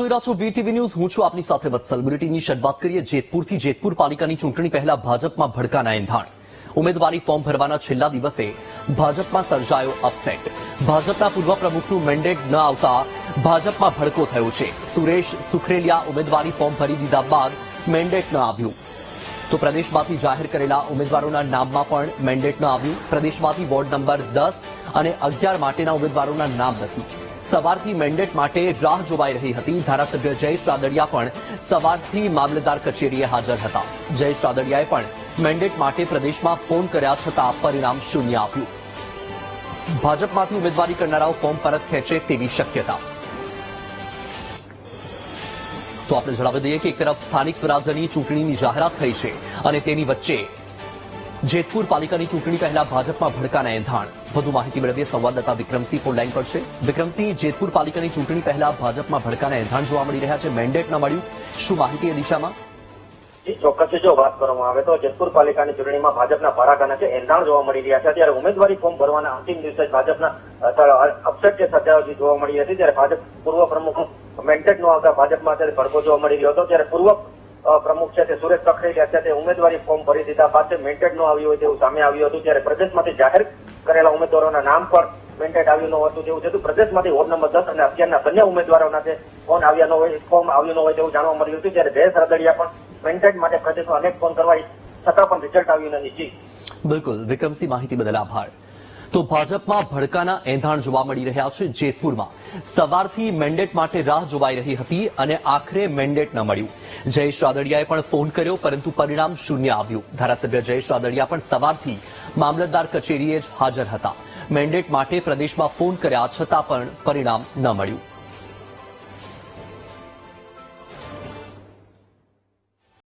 જોઈ રહ્યા છો વીટીવી ન્યૂઝ. હું છું આપની સાથે વત્સલ. બુલેટિનની શરૂઆત કરીએ જેતપુરથી. જેતપુર પાલિકાની ચૂંટણી પહેલા ભાજપમાં ભડકાના એંધાણ. ઉમેદવારી ફોર્મ ભરવાના છેલ્લા દિવસે ભાજપમાં સર્જાયો અપસેટ. ભાજપના પૂર્વ પ્રમુખનું મેન્ડેટ ન આવતા ભાજપમાં ભડકો થયો છે. સુરેશ સુખરેલિયા ઉમેદવારી ફોર્મ ભરી દીધા બાદ મેન્ડેટ ન આવ્યું તો પ્રદેશમાંથી જાહેર કરેલા ઉમેદવારોના નામમાં પણ મેન્ડેટ ન આવ્યું. પ્રદેશમાંથી વોર્ડ નંબર 10 અને 11 માટેના ઉમેદવારોના નામ નથી. સવારથી મેન્ડેટ માટે રાહ જોવાઈ રહી હતી. ધારાસભ્ય જયેશ રાદડિયા પણ સવારથી મામલતદાર કચેરીએ હાજર હતા. જયેશ રાદડિયાએ પણ મેન્ડેટ માટે પ્રદેશમાં ફોન કર્યા છતાં પરિણામ શૂન્ય આવ્યું. ભાજપમાંથી ઉમેદવારી કરનારાઓ ફોર્મ પરત ખેંચે તેવી શક્યતા. તો આપણે જણાવી દઈએ કે એક તરફ સ્થાનિક સ્વરાજ્યની ચૂંટણીની જાહેરાત થઈ છે અને તેની વચ્ચે જેતપુર પાલિકાની ચૂંટણી પહેલા ભાજપમાં ભડકાના એંધાણ. વધુ માહિતી મેળવીએ સંવાદદાતા વિક્રમસિંહ ફોન લાઈન પર છે. વિક્રમસિંહ, જેતપુર પાલિકાની ચૂંટણી પહેલા ભાજપમાં ભડકાના એંધાણ જોવા મળી રહ્યા છે. મેન્ડેટ ન મળ્યું, શું માહિતી એ દિશામાં? ચોક્કસ જો વાત કરવામાં આવે તો જેતપુર પાલિકાની ચૂંટણીમાં ભાજપના ભડાકાના છે એંધાણ જોવા મળી રહ્યા છે. ત્યારે ઉમેદવારી ફોર્મ ભરવાના અંતિમ દિવસે ભાજપના અપસેટ જે સર્જાયો જોવા મળી હતી. ત્યારે ભાજપ પૂર્વ પ્રમુખ મેન્ડેટ ન આવતા ભાજપમાં અત્યારે ભડકો જોવા મળી રહ્યો હતો. ત્યારે પૂર્વ પ્રમુખ છે તે સુરેશ સુખરેલિયા છે તે ઉમેદવારી ફોર્મ ભરી દીધા બાદ મેન્ડેટ ન આવ્યું હોય તેવું સામે આવ્યું હતું. ત્યારે પ્રદેશમાંથી જાહેર કરેલા ઉમેદવારોના નામ પર મેન્ડેટ આવ્યું ન હતું તેવું છે. પ્રદેશમાંથી વોર્ડ નંબર 10 અને 11ના બંને ઉમેદવારોના ફોર્મ આવ્યું ન હોય તેવું જાણવા મળ્યું હતું. ત્યારે જયેશ રાદડિયા પણ મેન્ડેટ માટે પ્રદેશમાં અનેક ફોન કરવા છતાં પણ રિઝલ્ટ આવ્યું નથી. બિલકુલ વિક્રમસિંહ, માહિતી બદલ આભાર. તો ભાજપમાં ભડકાના એંધાણ જોવા મળી રહ્યા છે. જેતપુરમાં સવારથી મેન્ડેટ માટે રાહ જોવાઈ રહી હતી અને આખરે મેન્ડેટ ન મળ્યું. જયેશ રાદડિયાએ પણ ફોન કર્યો પરંતુ પરિણામ શૂન્ય આવ્યું. ધારાસભ્ય જયેશ રાદડિયા પણ સવારથી મામલતદાર કચેરીએ જ હાજર હતા. મેન્ડેટ માટે પ્રદેશમાં ફોન કર્યા છતાં પણ પરિણામ ન મળ્યું.